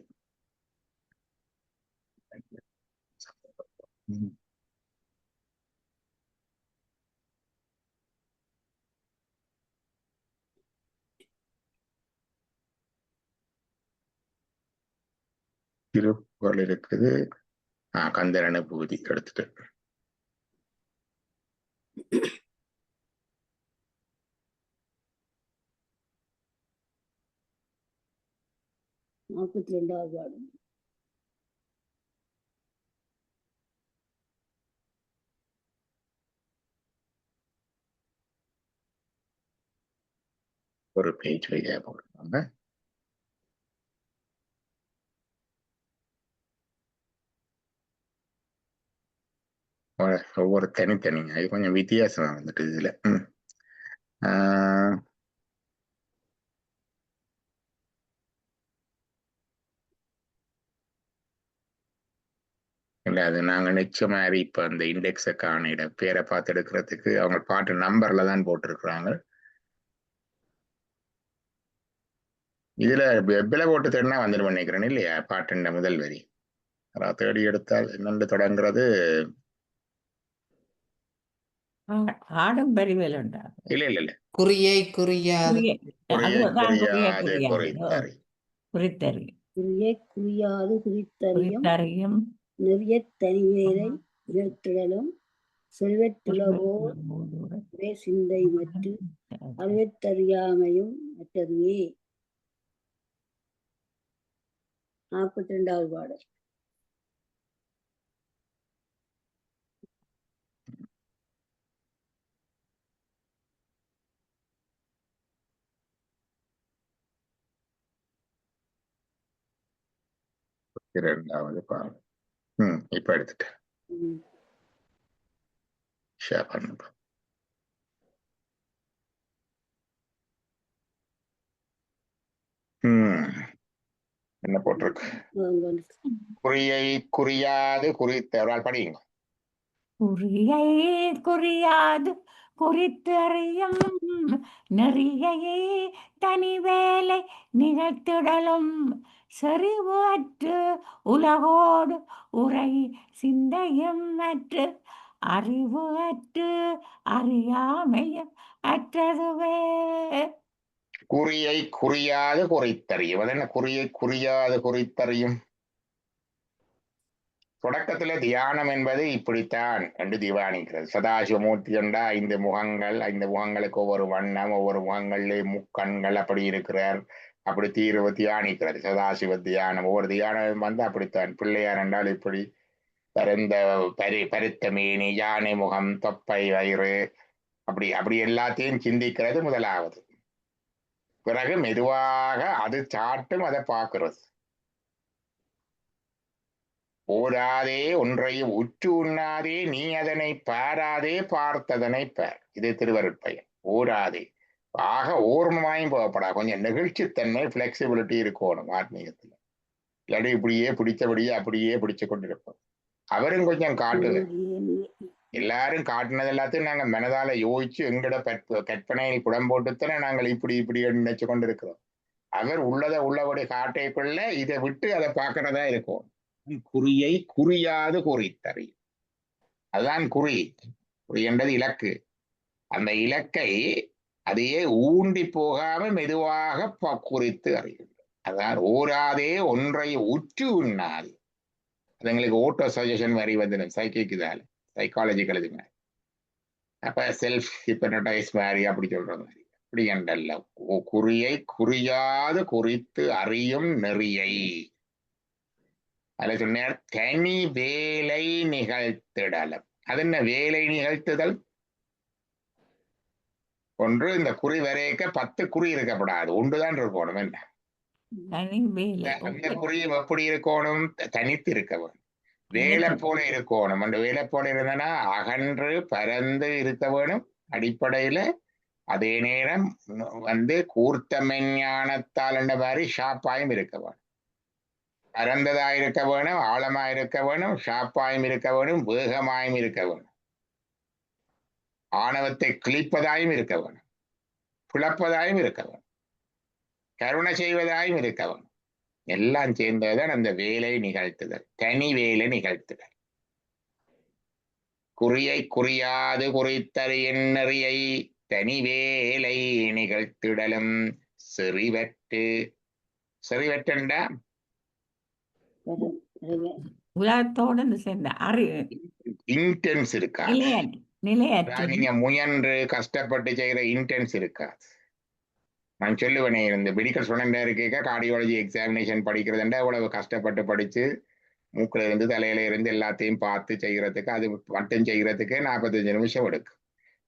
திருப்புகள் இருக்குது. கந்தர் அனுபூதி எடுத்துட்டு 42வது பாடல். ஒரு பேஜ் வையா போடுறாங்க. ஒவ்வொரு தனித்தனிங்க. அது கொஞ்சம் வித்தியாசமா வந்துட்டு இதுல. இல்ல அது நாங்க நிச்சய மாதிரி இப்ப அந்த இண்டெக்ஸை காணிட பேரை பார்த்து எடுக்கிறதுக்கு அவங்க பாட்டு நம்பர்ல தான் போட்டிருக்கிறாங்க. இதுல வெப்பில போட்டு தேடினா வந்துட்டு பண்ணிக்கிறேன் இல்லையா? பாட்டுண்ட முதல் வரி தேடி எடுத்தால் என்னென்று தொடங்குறது. ஆடும் பரிவேல் உண்டா? இல்ல இல்ல இல்ல. குறியை குறியாது குறியாது குறித்தறியும் நிறைய தனிவேலை நிகழ்த்திடலும் செல்வத்துலகோர் உரை சிந்தை மற்றும் அறிவற்றறியாமையும் மற்றதுவே. 42வது பாடல். இரண்டாவது பாடல். இப்ப எடுத்துட்டேன். ஷேர் பண்ணுங்க. என்ன போட்டிருக்கு? குறியை குறியாது குறித்தவரால் படியுங்க. குறியை குறியாது குறித்தறியும் நெறியையே தனிவேலை நிகழ்த்திடலும் செறிவு அற்று உலகோடு உரை சிந்தையும் அற்று அறிவு அற்று அறியாமையும் அற்றதுவே. குறியை குறியாது குறித்தறியும். அது என்ன குறியை குறியாது குறித்தறியும்? தொடக்கத்துல தியானம் என்பது இப்படித்தான் என்று திவானிக்கிறது. சதாசிவமூர்த்தி என்றா 5 முகங்கள், 5 முகங்களுக்கு ஒவ்வொரு வண்ணம், ஒவ்வொரு முகங்களிலே முக்கண்கள் அப்படி இருக்கிறார். அப்படி தியானிக்கிறது சதாசிவ தியானம். ஒவ்வொரு தியானம் வந்து அப்படித்தான். பிள்ளையார் என்றால் இப்படி பருந்த பருத்த மேனி, யானை முகம், தொப்பை வயிறு, அப்படி அப்படி எல்லாத்தையும் சிந்திக்கிறது முதலாவது. பிறகு மெதுவாக அது சாட்டும் அதை பார்க்கிறது. ஓடாதே ஒன்றையும் உற்று உண்ணாதே நீ அதனை பாராதே பார்த்ததனை பார். இது திருவருட்பயன். ஓடாதே ஆக ஓர்மமாயும் போகப்படா. கொஞ்சம் நெகிழ்ச்சித்தன்மை, பிளெக்சிபிலிட்டி இருக்கணும் ஆத்மீகத்துல. இல்லாட்டி இப்படியே பிடிச்சபடியே அப்படியே பிடிச்சு கொண்டிருப்போம். அவரும் கொஞ்சம் காட்டுது. எல்லாரும் காட்டினது எல்லாத்தையும் நாங்க மனதால யோசிச்சு எங்கட கற்பனையில் புடம் போட்டுத்தானே நாங்கள் இப்படி இப்படி நினைச்சு கொண்டிருக்கிறோம். அவர் உள்ளதை உள்ளபடி காட்டைக்குள்ள இதை விட்டு அதை பார்க்கறதா இருக்கும். குறியை குறியாது குறித்தறியும். அதுதான் குறி. குறி என்றது இலக்கு. அந்த இலக்கை அதையே ஊண்டி போகாம மெதுவாக குறித்து அறிகின்றது. அதான் ஓராதே ஒன்றை உற்று உண்ணாது. அது எங்களுக்கு ஓட்டோ சஜஷன் மாதிரி வந்துடும். சைக்கிக்குதால சைக்காலஜிக்கல் இது மாதிரி. அப்ப செல்ஃப் ஹிப்னடைஸ் மாதிரி அப்படி சொல்ற மாதிரி. அப்படி என்றல்ல. குறியை குறியாது குறித்து அறியும் நெறியை. அதுல சொன்னார் தனி வேலை நிகழ்த்திடலம். அது என்ன வேலை நிகழ்த்துதல்? ஒன்று இந்த குறி வரைக்க 10 குறி இருக்கப்படாது, ஒன்றுதான் இருக்கணும். என்ன அந்த குறியும் எப்படி இருக்கணும்? தனித்து இருக்க வேணும். வேலை போல இருக்கணும். அந்த வேலை போல இருந்தனா அகன்று பரந்து இருக்க வேணும் அடிப்படையில. அதே நேரம் வந்து கூர்த்தமெஞ்ஞானத்தால் என்ற மாதிரி ஷாப்பாயும் இருக்க வேணும். பரந்ததா இருக்க வேணும், ஆழமா இருக்க வேணும், ஷாப்பாயும் இருக்க வேணும், வேகமாயும் இருக்க வேணும். ஆணவத்தை கிழிப்பதாயும் இருக்க வேணும், பிளப்பதாயும் இருக்க வேணும், கருணை செய்வதாயும் இருக்க வேணும். எல்லாம் சேர்ந்ததுதான் அந்த வேலை நிகழ்த்துதல். தனி வேலை நிகழ்த்துதல். குறியை குறியாது குறித்தறியின் நெறியை தனி வேலை நிகழ்த்திடலும் செறிவற்று. செறிவற்றண்டா இன்டென்ஸ் இருக்கா? நீங்க முயன்று கஷ்டப்பட்டு செய்யற இன்டென்ஸ் இருக்காது. நான் சொல்லுவேனே, இந்த மெடிக்கல் ஸ்டூடெண்டா இருக்க கார்டியாலஜி எக்ஸாமினேஷன் படிக்கிறதுண்டா எவ்வளவு கஷ்டப்பட்டு படிச்சு மூக்குல இருந்து தலையில இருந்து எல்லாத்தையும் பார்த்து செய்யறதுக்கு, அது மட்டும் செய்யறதுக்கு 45 நிமிஷம் எடுக்கும்.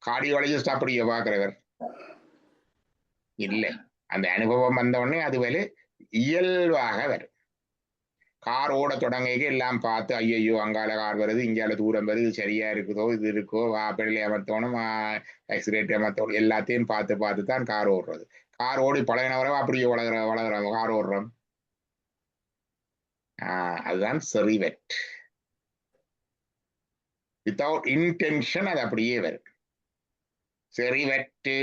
கார்டியாலஜிஸ்ட் அப்படியே பாக்குறவர் இல்லை. அந்த அனுபவம் வந்த உடனே அது வேலை இயல்பாக வரும். கார் ஓட தொடங்க எல்லாம் பார்த்து ஐயோ அங்கால கார் வருது, இங்கால தூரம் வருது, இது சரியா இருக்குதோ, இது இருக்கோ, பெடலை அமர்த்தணும், ஆக்சிடேட் அமர்த்தணும், எல்லாத்தையும் பார்த்து பார்த்து தான் கார் ஓடுறது. கார் ஓடி பழகினவரை அப்படியே வளர்கிறோம் கார் ஓடுறோம். அதுதான் செறிவெட். வித்தவுட் இன்டென்ஷன் அது அப்படியே வரும். செறிவற்று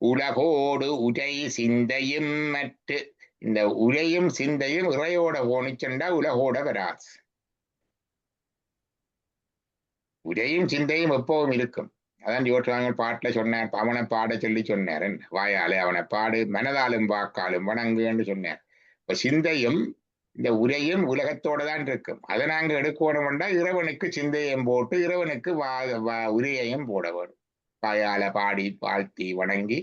உலகோடு உரை சிந்தையும் மற்ற. இந்த உரையும் சிந்தையும் இறையோட போனிச்சண்டா உலகோட வராது. உரையும் சிந்தையும் எப்பவும் இருக்கும். அதான் யோட்டுவாங்க பாட்டுல சொன்னார். அவனை பாட சொல்லி சொன்னார். வாயாலே அவனை பாடு, மனதாலும் வாக்காலும் வணங்குன்னு சொன்னார். இப்ப சிந்தையும் இந்த உரையும் உலகத்தோட தான் இருக்கும். அதை நாங்க எடுக்கணும்னா இறைவனுக்கு சிந்தையும் போட்டு இறைவனுக்கு உரையையும் போட வேணும். வாயால பாடி வாழ்த்தி வணங்கி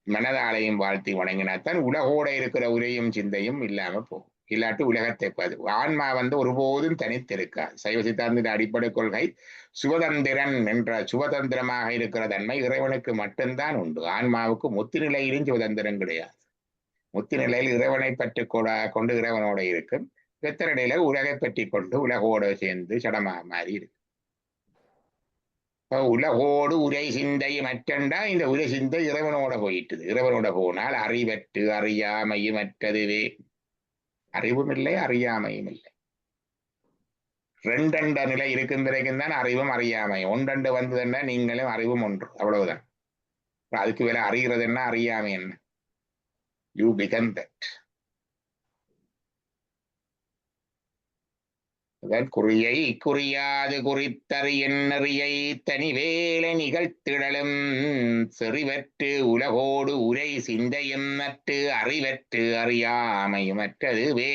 மனதாலையும் வாழ்த்தி வணங்கினாத்தான் உலகோட இருக்கிற உரையும் சிந்தையும் இல்லாம போகும். இல்லாட்டி உலகத்தை பாது. ஆன்மா வந்து ஒருபோதும் தனித்திருக்கா. சைவ சித்தாந்த அடிப்படை கொள்கை சுவதந்திரன் என்ற சுவதந்திரமாக இருக்கிற தன்மை இறைவனுக்கு மட்டும்தான் உண்டு. ஆன்மாவுக்கு முத்து நிலையிலும் சுவதந்திரம் கிடையாது. முத்து நிலையில் இறைவனை பற்றி கொண்டு இறைவனோட இருக்கும். வெத்தரடையில உலகை பற்றி கொண்டு உலகோட சேர்ந்து சடமாக மாறி இருக்கு. உலகோடு உரை சிந்தை மற்றண்டா இந்த உரை சிந்தை இறைவனோட போயிட்டுது. இறைவனோட போனால் அறிவற்று அறியாமையும் மற்றதுவே. அறிவும் இல்லை, அறியாமையும் இல்லை. ரெண்டண்ட நிலை இருக்கும் பிறகும் தான் அறிவும் அறியாமையும். ஒன்றண்டு வந்ததுன்னா நீங்களும் அறிவும் ஒன்று, அவ்வளவுதான். அதுக்கு வேலை அறிகிறது என்ன, அறியாமை என்ன? You become that. குறியை குறியாது குறித்தறியின் நெறியை தனிவேலை நிகழ்த்திடலும் செறிவற்று உலகோடு உரை சிந்தையும் மற்று அறிவற்று அறியாமையுமற்றதுவே.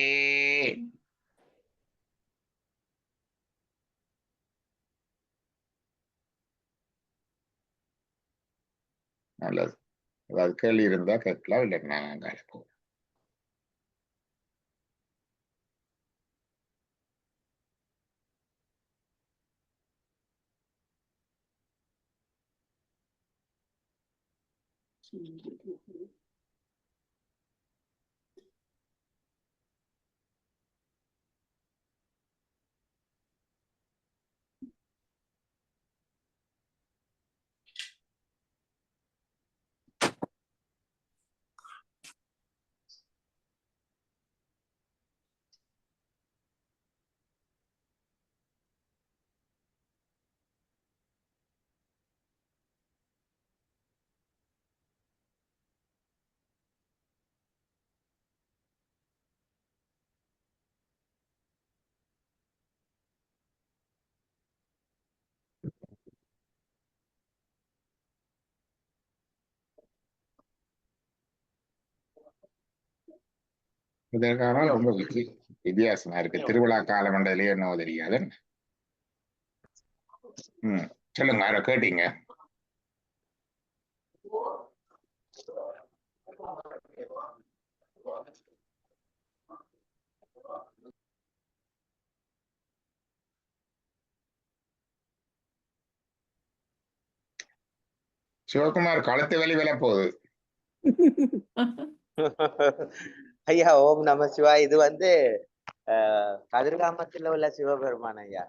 நல்லது. ஏதாவது கேள்வி இருந்தா கேட்கலாம், இல்லை நாங்கள் போவோம். இதற்கான ரொம்ப வித்தியாசமா இருக்கு. திருவிழா காலம் என்றதுலயே என்னவோ தெரியாது. சொல்லுங்க, யாரோ கேட்டீங்க. சிவகுமார் களத்து வெளி வில போகுது. ஐயா ஓம் நம சிவாய். இது வந்து கதிர்காமத்துல உள்ள சிவபெருமான் ஐயா.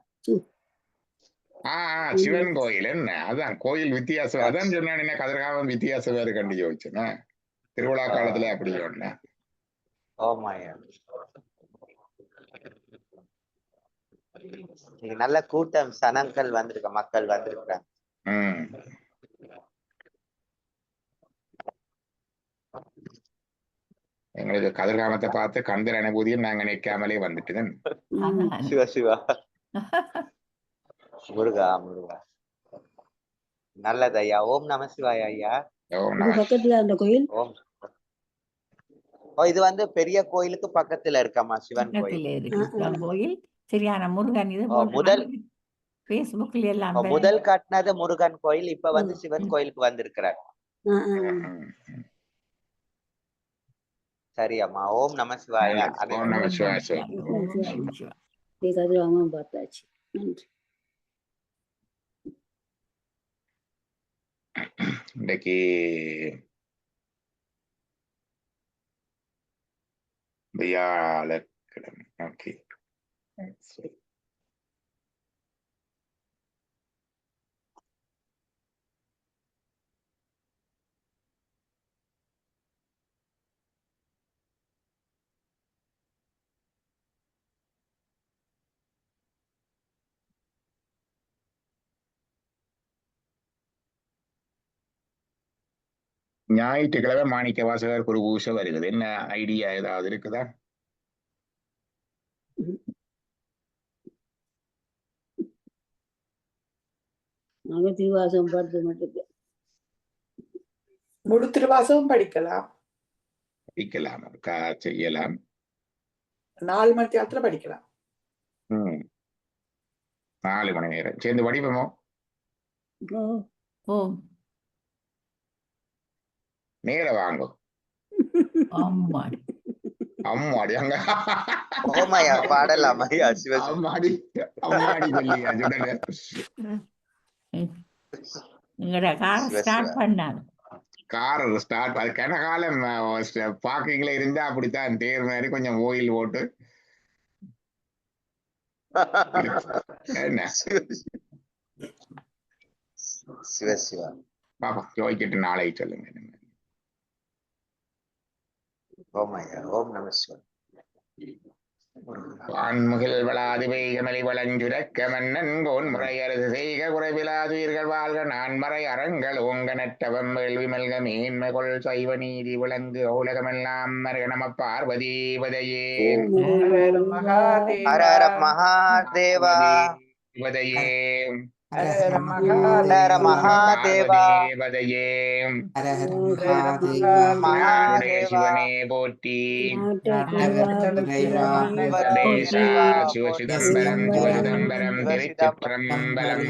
சிவன் கோயில் என்ன, அதான் கோயில் வித்தியாசம். அதான் சொன்னேன், என்ன கதிர்காமம் வித்தியாசம் வேறு கண்டு யோசிச்சுன்னா திருவிழா காலத்துல அப்படி ஒண்ணு. ஓமாயா, நல்ல கூட்டம் சனங்கள் வந்திருக்க, மக்கள் வந்திருக்கிறாங்க. எங்களுக்கு கதிர்காமத்தை பார்த்து கந்தர் அனுபூதியும் நாங்க நிற்காமலே வந்துட்டுதான். சிவா சிவா, முருகா முருகா, நல்லது ஐயா. ஓம் நம சிவாய் ஐயா. பக்கத்துல அந்த கோயில். ஓம். இது வந்து பெரிய கோயிலுக்கு பக்கத்துல இருக்காமா சிவன் கோயில். சரியான முருகன். இது முதல் பேஸ்புக்ல எல்லாம் முதல் கட்டினது முருகன் கோயில். இப்ப வந்து சிவன் கோயிலுக்கு வந்திருக்கிறார். சரியாம்மா. ஓம் நம சிவாய. ஓம் நம சிவாய. பார்த்தாச்சு. நன்றி. இன்றைக்கு வியாழக்கிழமை. ஓகே, ஞாயிற்றுக்கிழமை மாணிக்க வாசகர் குரு பூசை வருகிறது. என்ன ஐடியா ஏதாவது இருக்குதா? திருவாசகம் பாட்டு மட்டும் முழு திருவாசகம் படிக்கலாம், செய்யலாம். 4 மணி நேரத்துல படிக்கலாம். 4 மணி நேரம் சேர்ந்து படிப்போமோ? நேர வாங்கும். அம்மாடி அங்க பாடலாம் ஐயா. அம்மாடி அம்மாடி சொல்லியா கார் ஸ்டார்ட். அது கனகாலம் பார்க்கிங்ல இருந்தா அப்படித்தான் தேர் மாதிரி கொஞ்சம் ஓயில் போட்டு என்ன சிவ சிவா. பாப்பா ஜோய்கிட்டு நாளை சொல்லுங்க. ஓம் ஐயா. ஓம் நம சிவாய். வான்முகில் வளாது பெய்கமலி வளஞ்சுரக்க மன்னன் கோன் முறையரசு செய்க குறைவிலாதுயிர்கள் வாழ்க நான்மறை அறங்கள் ஓங்க நட்டவம் வேள்வி மல்க மேன்மை கொள் சைவ நீதி விளங்கு உலகமெல்லாம் மருக நம பார்வதி பதையே ஹர ஹர மகாதேவா பதையே ஹர ஹர ஹர மகாதேவா பதையே ஹர ஹர மகாதேவா நாடுடைய சிவனே போற்றி சிவசிதம்பரம் சிவசிதம்பரம் திருச்சிற்றம்பலம்